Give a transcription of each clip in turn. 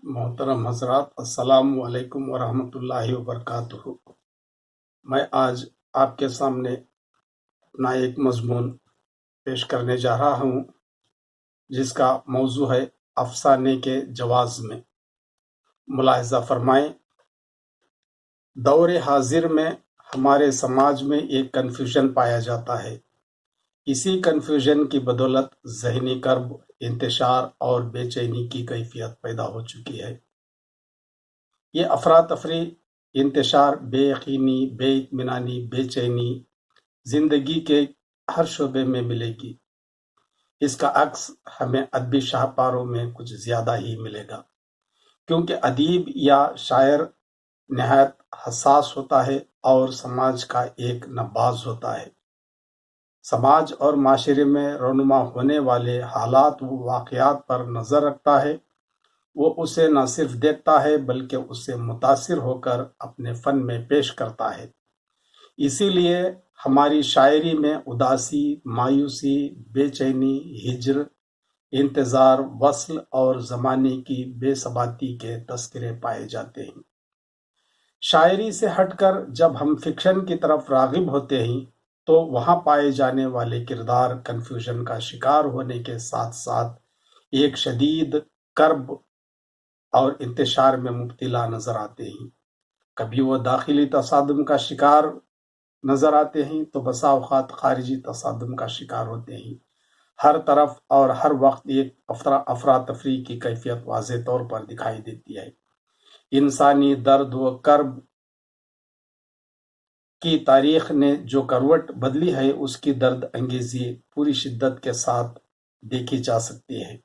محترم حضرات، السلام علیکم ورحمۃ اللہ وبرکاتہ۔ میں آج آپ کے سامنے اپنا ایک مضمون پیش کرنے جا رہا ہوں جس کا موضوع ہے افسانے کے جواز میں۔ ملاحظہ فرمائیں، دور حاضر میں ہمارے سماج میں ایک کنفیوژن پایا جاتا ہے۔ اسی کنفیوژن کی بدولت ذہنی کرب، انتشار اور بے چینی کی کیفیت پیدا ہو چکی ہے۔ یہ افراتفری، انتشار، بے یقینی، بے اطمینانی، بے چینی زندگی کے ہر شعبے میں ملے گی۔ اس کا عکس ہمیں ادبی شاہکاروں میں کچھ زیادہ ہی ملے گا، کیونکہ ادیب یا شاعر نہایت حساس ہوتا ہے اور سماج کا ایک نباض ہوتا ہے۔ سماج اور معاشرے میں رونما ہونے والے حالات و واقعات پر نظر رکھتا ہے۔ وہ اسے نہ صرف دیکھتا ہے بلکہ اس سے متاثر ہو کر اپنے فن میں پیش کرتا ہے۔ اسی لیے ہماری شاعری میں اداسی، مایوسی، بے چینی، ہجر، انتظار، وصل اور زمانے کی بے ثباتی کے تذکرے پائے جاتے ہیں۔ شاعری سے ہٹ کر جب ہم فکشن کی طرف راغب ہوتے ہیں تو وہاں پائے جانے والے کردار کنفیوژن کا شکار ہونے کے ساتھ ساتھ ایک شدید کرب اور انتشار میں مبتلا نظر آتے ہیں۔ کبھی وہ داخلی تصادم کا شکار نظر آتے ہیں تو بسا اوقات خارجی تصادم کا شکار ہوتے ہیں۔ ہر طرف اور ہر وقت ایک افراتفری کی کیفیت واضح طور پر دکھائی دیتی ہے۔ انسانی درد و کرب کی تاریخ نے جو کروٹ بدلی ہے اس کی درد انگیزی پوری شدت کے ساتھ دیکھی جا سکتی ہے۔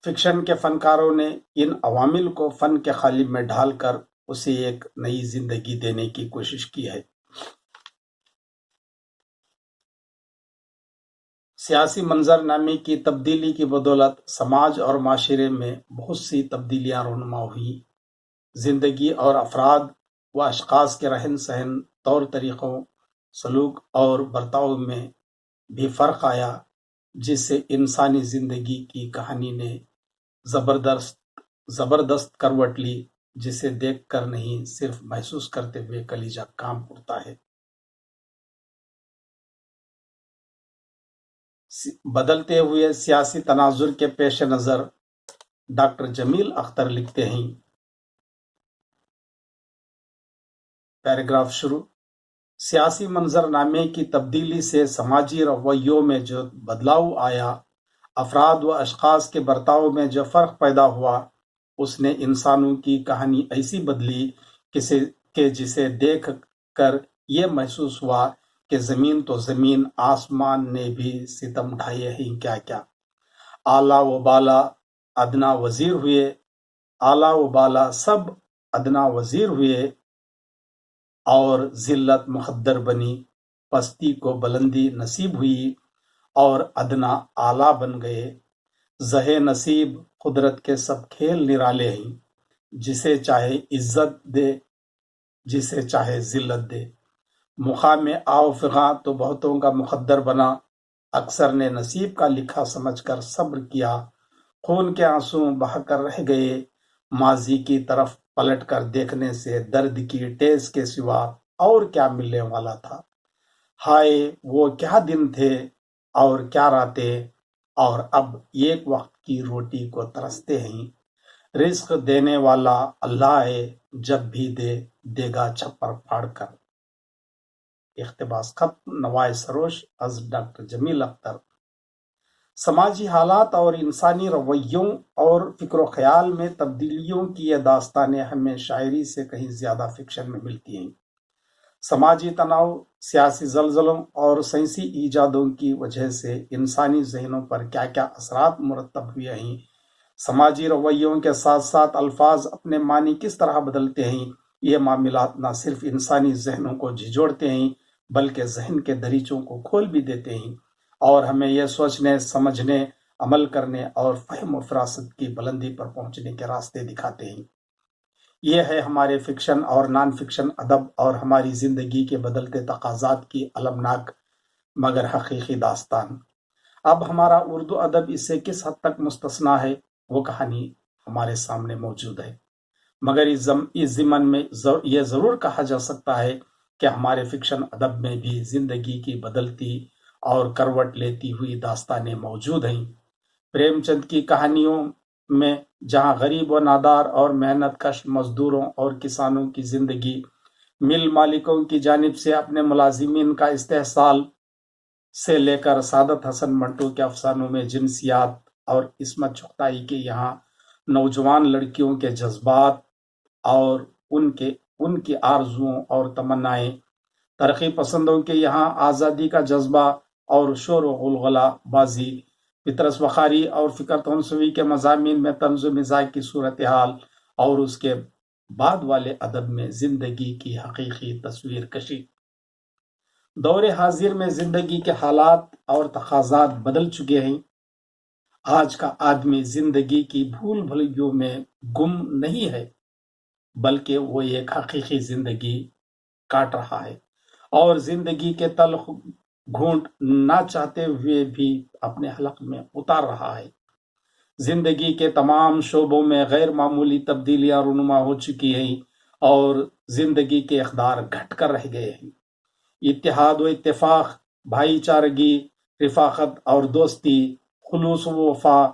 فکشن کے فنکاروں نے ان عوامل کو فن کے قالب میں ڈھال کر اسے ایک نئی زندگی دینے کی کوشش کی ہے۔ سیاسی منظر نامے کی تبدیلی کی بدولت سماج اور معاشرے میں بہت سی تبدیلیاں رونما ہوئیں۔ زندگی اور افراد و اشخاص کے رہن سہن، طور طریقوں، سلوک اور برتاؤ میں بھی فرق آیا، جس سے انسانی زندگی کی کہانی نے زبردست کروٹ لی، جسے دیکھ کر نہیں صرف محسوس کرتے ہوئے کلیجہ کانپ اٹھتا ہے۔ بدلتے ہوئے سیاسی تناظر کے پیش نظر ڈاکٹر جمیل اختر لکھتے ہیں، پیراگراف شروع: سیاسی منظر نامے کی تبدیلی سے سماجی رویوں میں جو بدلاؤ آیا، افراد و اشخاص کے برتاؤ میں جو فرق پیدا ہوا، اس نے انسانوں کی کہانی ایسی بدلی کہ جسے دیکھ کر یہ محسوس ہوا کہ زمین تو زمین، آسمان نے بھی ستم ڈھائے ہیں کیا کیا۔ اعلیٰ و بالا ادنا وزیر ہوئے، اعلیٰ و بالا سب ادنا وزیر ہوئے، اور ذلت مقدر بنی، پستی کو بلندی نصیب ہوئی، اور ادنا اعلیٰ بن گئے۔ زہ نصیب قدرت کے سب کھیل نرالے ہیں، جسے چاہے عزت دے، جسے چاہے ذلت دے۔ مقام آو فغاں تو بہتوں کا مقدر بنا، اکثر نے نصیب کا لکھا سمجھ کر صبر کیا۔ خون کے آنسو بہہ کر رہ گئے، ماضی کی طرف پلٹ کر دیکھنے سے درد کی ٹیس کے سوا اور کیا ملنے والا تھا۔ ہائے وہ کیا دن تھے اور کیا راتیں، اور اب ایک وقت کی روٹی کو ترستے ہیں۔ رزق دینے والا اللہ ہے، جب بھی دے گا چھپر پھاڑ کر۔ اقتباس ختم۔ نوائے سروش از ڈاکٹر جمیل اختر۔ سماجی حالات اور انسانی رویوں اور فکر و خیال میں تبدیلیوں کی یہ داستانیں ہمیں شاعری سے کہیں زیادہ فکشن میں ملتی ہیں۔ سماجی تناؤ، سیاسی زلزلوں اور سائنسی ایجادوں کی وجہ سے انسانی ذہنوں پر کیا کیا اثرات مرتب ہوئے ہیں، سماجی رویوں کے ساتھ ساتھ الفاظ اپنے معنی کس طرح بدلتے ہیں، یہ معاملات نہ صرف انسانی ذہنوں کو جھنجھوڑتے ہیں بلکہ ذہن کے دریچوں کو کھول بھی دیتے ہیں اور ہمیں یہ سوچنے، سمجھنے، عمل کرنے اور فہم و فراست کی بلندی پر پہنچنے کے راستے دکھاتے ہیں۔ یہ ہے ہمارے فکشن اور نان فکشن ادب اور ہماری زندگی کے بدلتے تقاضات کی المناک مگر حقیقی داستان۔ اب ہمارا اردو ادب اس سے کس حد تک مستثنا ہے وہ کہانی ہمارے سامنے موجود ہے، مگر اس ضمن میں یہ ضرور کہا جا سکتا ہے کہ ہمارے فکشن ادب میں بھی زندگی کی بدلتی اور کروٹ لیتی ہوئی داستانیں موجود ہیں۔ پریم چند کی کہانیوں میں جہاں غریب و نادار اور محنت کش مزدوروں اور کسانوں کی زندگی، مل مالکوں کی جانب سے اپنے ملازمین کا استحصال سے لے کر سعادت حسن منٹو کے افسانوں میں جنسیات اور عصمت چغتائی کے یہاں نوجوان لڑکیوں کے جذبات اور ان کی آرزوؤں اور تمنائیں، ترقی پسندوں کے یہاں آزادی کا جذبہ اور شور و غلغلہ بازی، پطرس بخاری اور فکر تونسوی کے مضامین میں طنز و مزاح کی صورتحال، اور اس کے بعد والے ادب میں زندگی کی حقیقی تصویر کشی۔ دور حاضر میں زندگی کے حالات اور تقاضات بدل چکے ہیں۔ آج کا آدمی زندگی کی بھول بھلیوں میں گم نہیں ہے، بلکہ وہ ایک حقیقی زندگی کاٹ رہا ہے اور زندگی کے تلخ گھونٹ نہ چاہتے ہوئے بھی اپنے حلق میں اتار رہا ہے۔ زندگی کے تمام شعبوں میں غیر معمولی تبدیلیاں رونما ہو چکی ہیں اور زندگی کے اقدار گھٹ کر رہ گئے ہیں۔ اتحاد و اتفاق، بھائی چارگی، رفاقت اور دوستی، خلوص و وفا،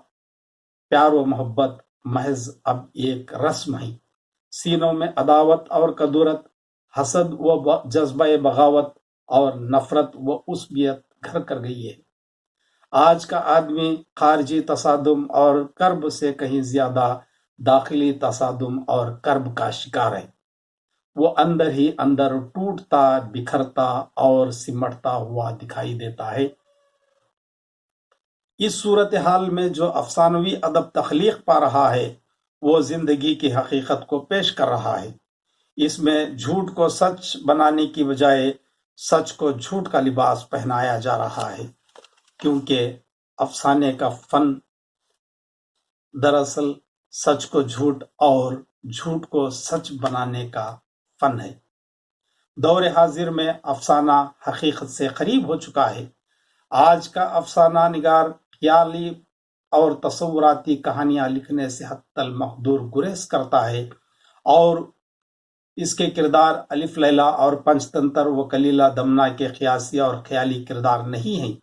پیار و محبت محض اب ایک رسم ہے۔ سینوں میں عداوت اور کدورت، حسد و جذبہ بغاوت اور نفرت و عصبیت گھر کر گئی ہے۔ آج کا آدمی خارجی تصادم اور کرب سے کہیں زیادہ داخلی تصادم اور کرب کا شکار ہے۔ وہ اندر ہی اندر ٹوٹتا، بکھرتا اور سمٹتا ہوا دکھائی دیتا ہے۔ اس صورتحال میں جو افسانوی ادب تخلیق پا رہا ہے وہ زندگی کی حقیقت کو پیش کر رہا ہے۔ اس میں جھوٹ کو سچ بنانے کی بجائے سچ کو جھوٹ کا لباس پہنایا جا رہا ہے، کیونکہ افسانے کا فن دراصل سچ کو جھوٹ اور جھوٹ کو سچ بنانے کا فن ہے۔ دور حاضر میں افسانہ حقیقت سے قریب ہو چکا ہے۔ آج کا افسانہ نگار خیالی اور تصوراتی کہانیاں لکھنے سے حتی المقدور گریز کرتا ہے، اور اس کے کردار الف لیلا اور پنچ تنتر و کلیلہ دمنہ کے قیاسی اور خیالی کردار نہیں ہیں،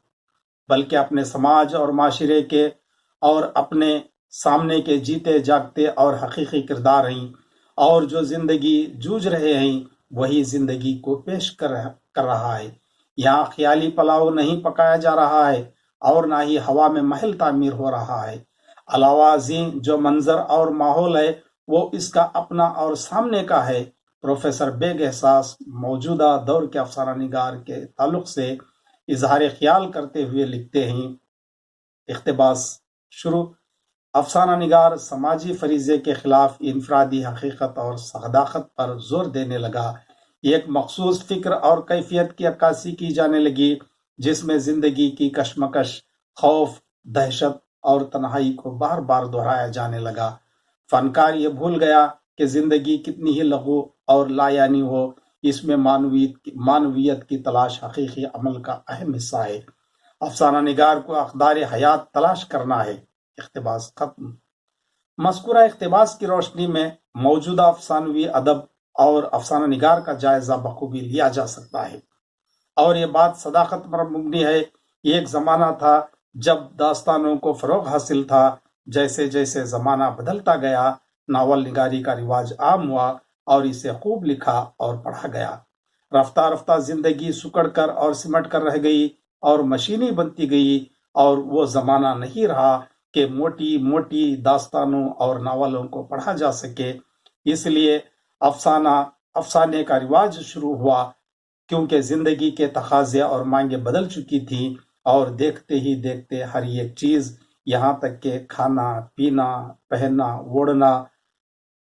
بلکہ اپنے سماج اور معاشرے کے اور اپنے سامنے کے جیتے جاگتے اور حقیقی کردار ہیں، اور جو زندگی جوجھ رہے ہیں وہی زندگی کو پیش کر رہا ہے۔ یہاں خیالی پلاؤ نہیں پکایا جا رہا ہے اور نہ ہی ہوا میں محل تعمیر ہو رہا ہے۔ علاوہ ازیں جو منظر اور ماحول ہے وہ اس کا اپنا اور سامنے کا ہے۔ پروفیسر بیگ احساس موجودہ دور کے افسانہ نگار کے تعلق سے اظہار خیال کرتے ہوئے لکھتے ہیں، اقتباس شروع: افسانہ نگار سماجی فریضے کے خلاف انفرادی حقیقت اور صداقت پر زور دینے لگا۔ ایک مخصوص فکر اور کیفیت کی عکاسی کی جانے لگی جس میں زندگی کی کشمکش، خوف، دہشت اور تنہائی کو بار بار دہرایا جانے لگا۔ فنکار یہ بھول گیا کہ زندگی کتنی ہی لغو اور لایعنی ہو، اس میں معنویت کی تلاش حقیقی عمل کا اہم حصہ ہے۔ افسانہ نگار کو اقدار حیات تلاش کرنا ہے۔ اقتباس ختم۔ مذکورہ اقتباس کی روشنی میں موجودہ افسانوی ادب اور افسانہ نگار کا جائزہ بخوبی لیا جا سکتا ہے، اور یہ بات صداقت پر مبنی ہے۔ ایک زمانہ تھا جب داستانوں کو فروغ حاصل تھا۔ جیسے جیسے زمانہ بدلتا گیا، ناول نگاری کا رواج عام ہوا اور اسے خوب لکھا اور پڑھا گیا۔ رفتہ رفتہ زندگی سکڑ کر اور سمٹ کر رہ گئی اور مشینی بنتی گئی، اور وہ زمانہ نہیں رہا کہ موٹی موٹی داستانوں اور ناولوں کو پڑھا جا سکے۔ اس لیے افسانے کا رواج شروع ہوا، کیونکہ زندگی کے تقاضے اور مانگیں بدل چکی تھیں، اور دیکھتے ہی دیکھتے ہر ایک چیز، یہاں تک کہ کھانا پینا، پہننا اوڑھنا،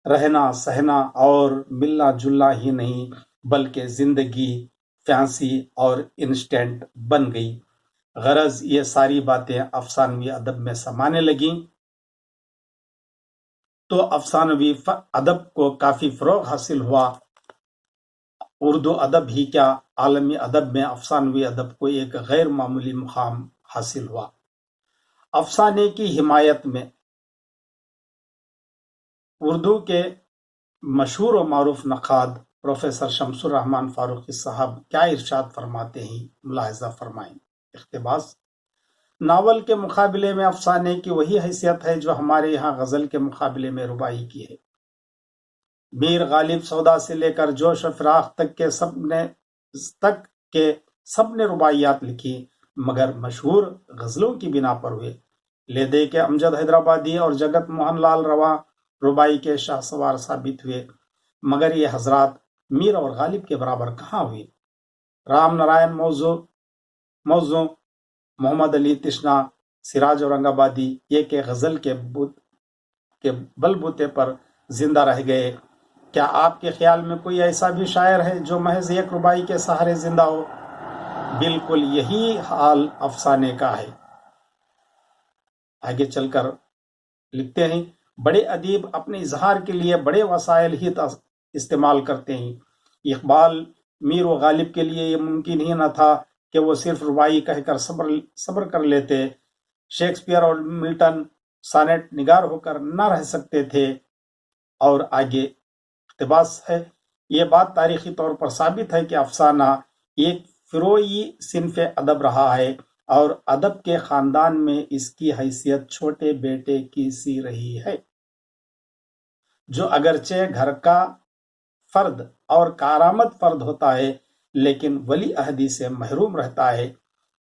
رہنا سہنا اور ملنا جلنا ہی نہیں بلکہ زندگی فینسی اور انسٹنٹ بن گئی۔ غرض یہ ساری باتیں افسانوی ادب میں سمانے لگیں تو افسانوی ادب کو کافی فروغ حاصل ہوا۔ اردو ادب ہی کیا، عالمی ادب میں افسانوی ادب کو ایک غیر معمولی مقام حاصل ہوا۔ افسانے کی حمایت میں اردو کے مشہور و معروف نقاد پروفیسر شمس الرحمن فاروقی صاحب کیا ارشاد فرماتے ہیں، ملاحظہ فرمائیں۔ اقتباس: ناول کے مقابلے میں افسانے کی وہی حیثیت ہے جو ہمارے یہاں غزل کے مقابلے میں رباعی کی ہے۔ میر غالب سودا سے لے کر جوش و فراق تک کے سب نے رباعیات لکھی، مگر مشہور غزلوں کی بنا پر ہوئے۔ لے دے کے امجد حیدرآبادی اور جگت موہن لال رواں رباعی کے شاہ سوار ثابت ہوئے، مگر یہ حضرات میر اور غالب کے برابر کہاں ہوئے۔ رام نارائن موزوں، محمد علی تشنا، سراج اورنگ آبادی یہ کہ غزل کے بل بوتے پر زندہ رہ گئے۔ کیا آپ کے خیال میں کوئی ایسا بھی شاعر ہے جو محض ایک رباعی کے سہارے زندہ ہو؟ بالکل یہی حال افسانے کا ہے۔ آگے چل کر لکھتے ہیں، بڑے ادیب اپنے اظہار کے لیے بڑے وسائل ہی استعمال کرتے ہیں۔ اقبال، میر و غالب کے لیے یہ ممکن ہی نہ تھا کہ وہ صرف رباعی کہہ کر صبر کر لیتے۔ شیکسپیئر اور ملٹن سانیٹ نگار ہو کر نہ رہ سکتے تھے۔ اور آگے اقتباس ہے، یہ بات تاریخی طور پر ثابت ہے کہ افسانہ ایک فروعی صنف ادب رہا ہے اور ادب کے خاندان میں اس کی حیثیت چھوٹے بیٹے کی سی رہی ہے، جو اگرچہ گھر کا فرد اور کارآمد فرد ہوتا ہے لیکن ولی عہدی سے محروم رہتا ہے،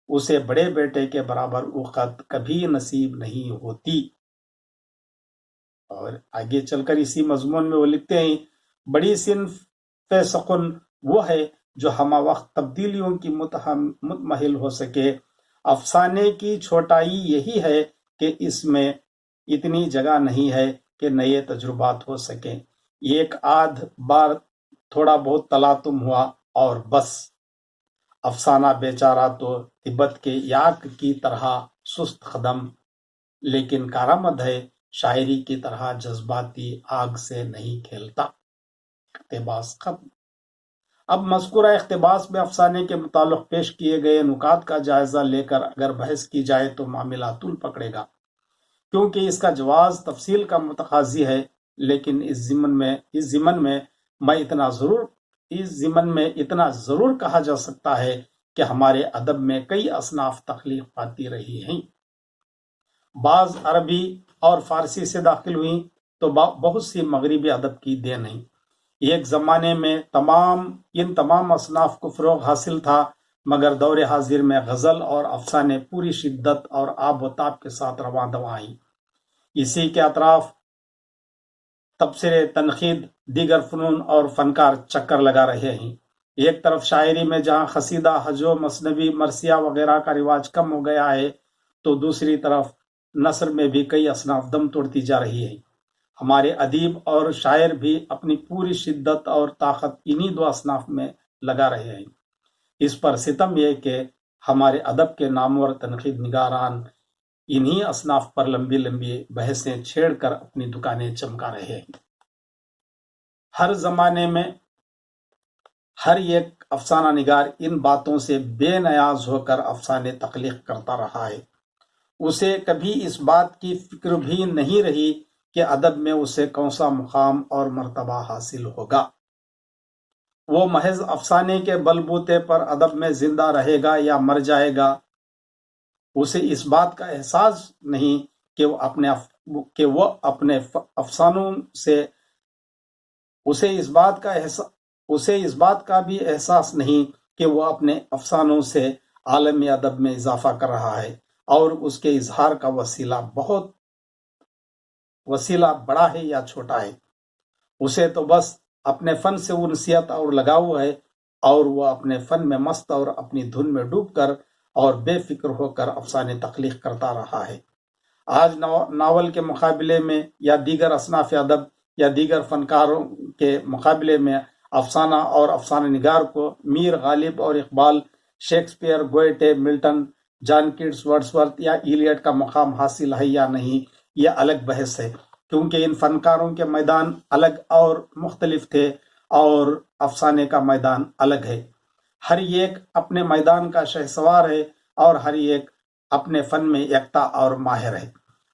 اسے بڑے بیٹے کے برابر اوقات کبھی نصیب نہیں ہوتی۔ اور آگے چل کر اسی مضمون میں وہ لکھتے ہیں، بڑی صنف سخن وہ ہے جو ہمہ وقت تبدیلیوں کی متمحل ہو سکے۔ افسانے کی چھوٹائی یہی ہے کہ اس میں اتنی جگہ نہیں ہے کہ نئے تجربات ہو سکیں۔ ایک آدھ بار تھوڑا بہت تلاطم ہوا اور بس۔ افسانہ بیچارہ تو تبت کے یاک کی طرح سست قدم، لیکن کارآمد ہے، شاعری کی طرح جذباتی آگ سے نہیں کھیلتا۔ اقتباس ختم۔ اب مذکورہ اقتباس میں افسانے کے متعلق پیش کیے گئے نکات کا جائزہ لے کر اگر بحث کی جائے تو معاملہ طول پکڑے گا، کیونکہ اس کا جواز تفصیل کا متقاضی ہے، لیکن اس ضمن میں اتنا ضرور کہا جا سکتا ہے کہ ہمارے ادب میں کئی اصناف تخلیق پاتی رہی ہیں۔ بعض عربی اور فارسی سے داخل ہوئیں تو بہت سی مغربی ادب کی دین ہیں۔ ایک زمانے میں ان تمام اصناف کو فروغ حاصل تھا، مگر دور حاضر میں غزل اور افسانے پوری شدت اور آب و تاب کے ساتھ رواں دواں ہیں۔ اسی کے اطراف تبصرے، تنقید، دیگر فنون اور فنکار چکر لگا رہے ہیں۔ ایک طرف شاعری میں جہاں قصیدہ، ہجو، مثنوی، مرثیہ وغیرہ کا رواج کم ہو گیا ہے، تو دوسری طرف نثر میں بھی کئی اصناف دم توڑتی جا رہی ہیں۔ ہمارے ادیب اور شاعر بھی اپنی پوری شدت اور طاقت انہی دو اصناف میں لگا رہے ہیں۔ اس پر ستم یہ کہ ہمارے ادب کے نامور تنقید نگاران انہی اصناف پر لمبی لمبی بحثیں چھیڑ کر اپنی دکانیں چمکا رہے ہیں۔ ہر زمانے میں ہر ایک افسانہ نگار ان باتوں سے بے نیاز ہو کر افسانے تخلیق کرتا رہا ہے۔ اسے کبھی اس بات کی فکر بھی نہیں رہی کہ ادب میں اسے کون سا مقام اور مرتبہ حاصل ہوگا۔ وہ محض افسانے کے بل بوتے پر ادب میں زندہ رہے گا یا مر جائے گا۔ اسے اس بات کا احساس نہیں کہ وہ اپنے افسانوں سے اسے اس بات کا بھی احساس نہیں کہ وہ اپنے افسانوں سے عالمی ادب میں اضافہ کر رہا ہے، اور اس کے اظہار کا وسیلہ بڑا ہے یا چھوٹا ہے۔ اسے تو بس اپنے فن سے انسیت اور لگاؤ ہے، اور وہ اپنے فن میں مست اور اپنی دھن میں ڈوب کر اور بے فکر ہو کر افسانے تخلیق کرتا رہا ہے۔ آج ناول کے مقابلے میں یا دیگر اصناف ادب یا دیگر فنکاروں کے مقابلے میں افسانہ اور افسانہ نگار کو میر، غالب اور اقبال، شیکسپیئر، گوئٹے، ملٹن، جان کیٹس، ورڈسورتھ یا ایلیٹ کا مقام حاصل ہے یا نہیں، یہ الگ بحث ہے، کیونکہ ان فنکاروں کے میدان الگ اور مختلف تھے اور افسانے کا میدان الگ ہے۔ ہر ایک اپنے میدان کا شہسوار ہے اور ہر ایک اپنے فن میں یکتا اور ماہر ہے۔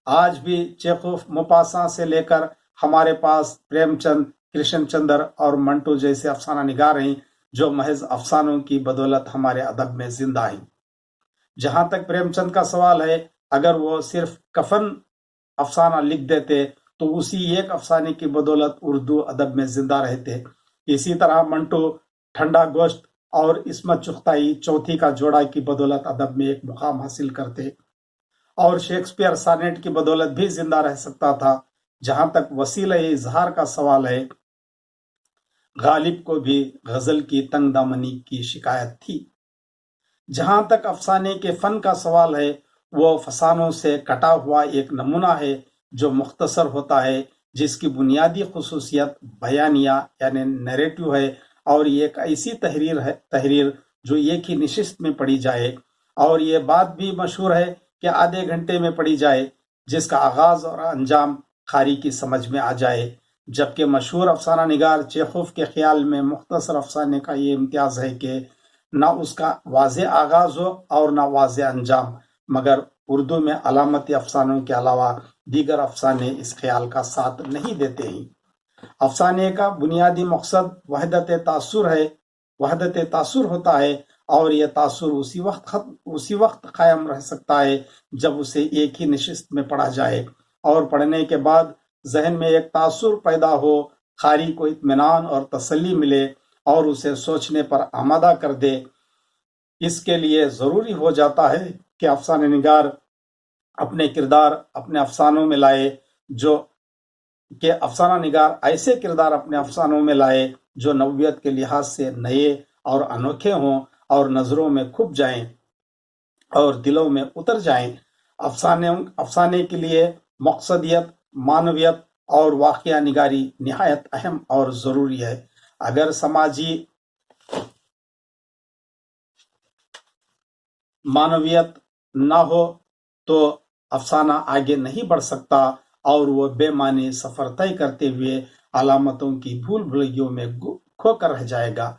آج بھی چیخوف، موپاسا سے لے کر ہمارے پاس پریم چند، کرشن چندر اور منٹو جیسے افسانہ نگار ہیں جو محض افسانوں کی بدولت ہمارے ادب میں زندہ ہیں۔ جہاں تک پریم چند کا سوال ہے، اگر وہ صرف کفن افسانہ لکھ دیتے تو اسی ایک افسانے کی بدولت اردو ادب میں زندہ رہتے۔ اسی طرح منٹو ٹھنڈا گوشت اور عصمت چغتائی چوتھی کا جوڑا کی بدولت ادب میں ایک مقام حاصل کرتے، اور شیکسپیئر سانیٹ کی بدولت بھی زندہ رہ سکتا تھا۔ جہاں تک وسیلہ اظہار کا سوال ہے، غالب کو بھی غزل کی تنگ دامنی کی شکایت تھی۔ جہاں تک افسانے کے فن کا سوال ہے، وہ فسانوں سے کٹا ہوا ایک نمونہ ہے جو مختصر ہوتا ہے، جس کی بنیادی خصوصیت بیانیہ یعنی نیریٹو ہے، اور یہ ایک ایسی تحریر جو ایک ہی نشست میں پڑھی جائے، اور یہ بات بھی مشہور ہے کہ آدھے گھنٹے میں پڑھی جائے، جس کا آغاز اور انجام قاری کی سمجھ میں آ جائے۔ جبکہ مشہور افسانہ نگار چیخوف کے خیال میں مختصر افسانے کا یہ امتیاز ہے کہ نہ اس کا واضح آغاز ہو اور نہ واضح انجام، مگر اردو میں علامتی افسانوں کے علاوہ دیگر افسانے اس خیال کا ساتھ نہیں دیتے ہیں۔ افسانے کا بنیادی مقصد وحدت تاثر ہوتا ہے، اور یہ تاثر اسی وقت قائم رہ سکتا ہے جب اسے ایک ہی نشست میں پڑھا جائے، اور پڑھنے کے بعد ذہن میں ایک تاثر پیدا ہو، قاری کو اطمینان اور تسلی ملے اور اسے سوچنے پر آمادہ کر دے۔ اس کے لیے ضروری ہو جاتا ہے کہ افسانہ نگار اپنے کردار اپنے افسانوں میں لائے ایسے کردار اپنے افسانوں میں لائے جو نوعیت کے لحاظ سے نئے اور انوکھے ہوں اور نظروں میں کھپ جائیں اور دلوں میں اتر جائیں۔ افسانے کے لیے مقصدیت، معنویت اور واقعہ نگاری نہایت اہم اور ضروری ہے۔ اگر سماجی معنویت نہ ہو تو افسانہ آگے نہیں بڑھ سکتا، اور وہ بے معنی سفر طے کرتے ہوئے علامتوں کی بھول بھلیوں میں کھو کر رہ جائے گا۔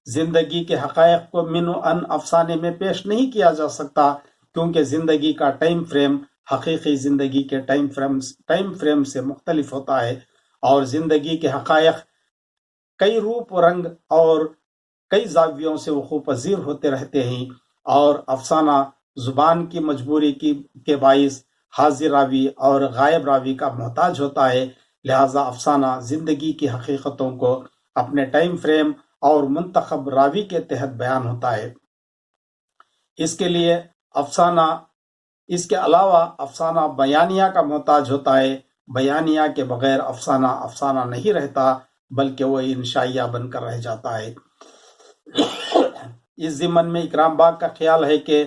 زندگی کے حقائق کو من و ان افسانے میں پیش نہیں کیا جا سکتا، کیونکہ زندگی کا ٹائم فریم حقیقی زندگی کے ٹائم فریم سے مختلف ہوتا ہے، اور زندگی کے حقائق کئی روپ و رنگ اور کئی زاویوں سے وقوع پذیر ہوتے رہتے ہیں، اور افسانہ زبان کی مجبوری کے باعث حاضر راوی اور غائب راوی کا محتاج ہوتا ہے۔ لہذا افسانہ زندگی کی حقیقتوں کو اپنے ٹائم فریم اور منتخب راوی کے تحت بیان ہوتا ہے۔ اس کے علاوہ افسانہ بیانیہ کا محتاج ہوتا ہے۔ بیانیہ کے بغیر افسانہ نہیں رہتا، بلکہ وہ انشائیہ بن کر رہ جاتا ہے۔ اس ضمن میں اکرام باغ کا خیال ہے کہ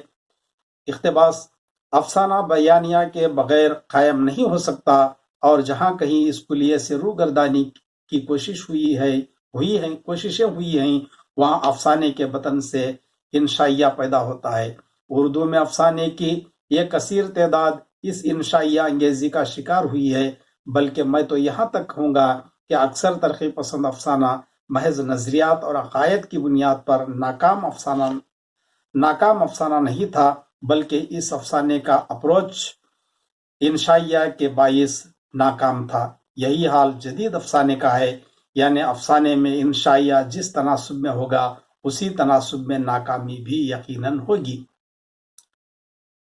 اقتباس افسانہ بیانیہ کے بغیر قائم نہیں ہو سکتا، اور جہاں کہیں اس کلیے سے روگردانی کی کوششیں ہوئی ہیں وہاں افسانے کے بطن سے انشائیہ پیدا ہوتا ہے۔ اردو میں افسانے کی ایک کثیر تعداد اس انشائیہ انگیزی کا شکار ہوئی ہے، بلکہ میں تو یہاں تک کہوں گا کہ اکثر ترقی پسند افسانہ محض نظریات اور عقائد کی بنیاد پر ناکام افسانہ نہیں تھا، بلکہ اس افسانے کا اپروچ انشائیہ کے باعث ناکام تھا۔ یہی حال جدید افسانے کا ہے، یعنی افسانے میں انشائیہ جس تناسب میں ہوگا اسی تناسب میں ناکامی بھی یقیناً ہوگی۔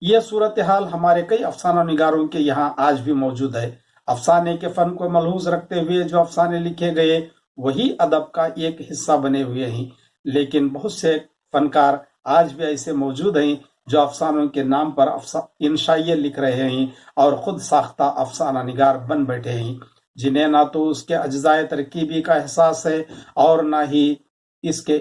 یہ صورتحال ہمارے کئی افسانہ نگاروں کے یہاں آج بھی موجود ہے۔ افسانے کے فن کو ملحوظ رکھتے ہوئے جو افسانے لکھے گئے وہی ادب کا ایک حصہ بنے ہوئے ہیں، لیکن بہت سے فنکار آج بھی ایسے موجود ہیں جو افسانوں کے نام پر انشائیہ لکھ رہے ہیں اور خود ساختہ افسانہ نگار بن بیٹھے ہیں، جنہیں نہ تو اس کے اجزائے ترکیبی کا احساس ہے اور نہ ہی اس کے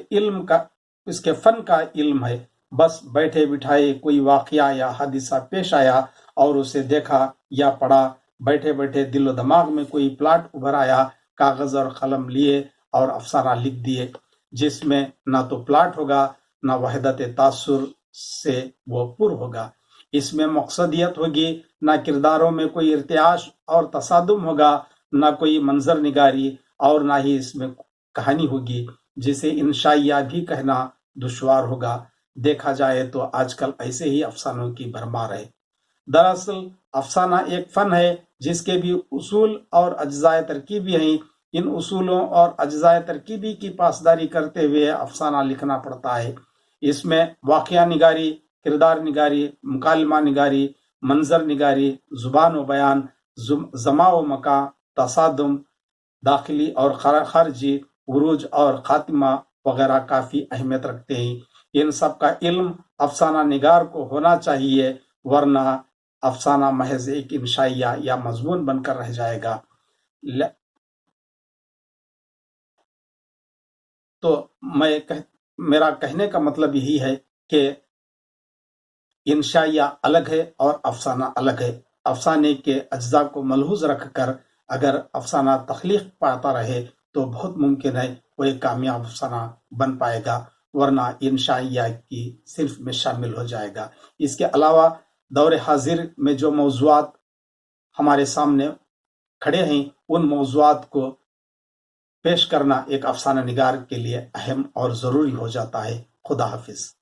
فن کا علم ہے۔ بس بیٹھے بٹھائے کوئی واقعہ یا حادثہ پیش آیا اور اسے دیکھا یا پڑھا، بیٹھے بیٹھے دل و دماغ میں کوئی پلاٹ ابھر آیا، کاغذ اور قلم لیے اور افسانہ لکھ دیے، جس میں نہ تو پلاٹ ہوگا نہ وحدت تاثر سے وہ پر ہوگا۔ اس میں مقصدیت ہوگی، نہ کرداروں میں کوئی ارتعاش اور تصادم ہوگا، نہ کوئی منظر نگاری، اور نہ ہی اس میں کہانی ہوگی، جسے انشائیہ بھی کہنا دشوار ہوگا۔ دیکھا جائے تو آج کل ایسے ہی افسانوں کی بھرمار ہے۔ دراصل افسانہ ایک فن ہے جس کے بھی اصول اور اجزاء ترکیبی ہیں۔ ان اصولوں اور اجزاء ترکیبی کی پاسداری کرتے ہوئے افسانہ لکھنا پڑتا ہے۔ اس میں واقعہ نگاری، کردار نگاری، مکالمہ نگاری، منظر نگاری، زبان و بیان، زماں و مکان، تصادم، داخلی اور خارجی، عروج اور خاتمہ وغیرہ کافی اہمیت رکھتے ہیں۔ ان سب کا علم افسانہ نگار کو ہونا چاہیے، ورنہ افسانہ محض ایک انشائیہ یا مضمون بن کر رہ جائے گا۔ تو میرا کہنے کا مطلب یہی ہے کہ انشائیہ الگ ہے اور افسانہ الگ ہے۔ افسانے کے اجزاء کو ملحوظ رکھ کر اگر افسانہ تخلیق پاتا رہے تو بہت ممکن ہے وہ ایک کامیاب افسانہ بن پائے گا، ورنہ انشائیہ کی صرف میں شامل ہو جائے گا۔ اس کے علاوہ دور حاضر میں جو موضوعات ہمارے سامنے کھڑے ہیں ان موضوعات کو پیش کرنا ایک افسانہ نگار کے لیے اہم اور ضروری ہو جاتا ہے۔ خدا حافظ۔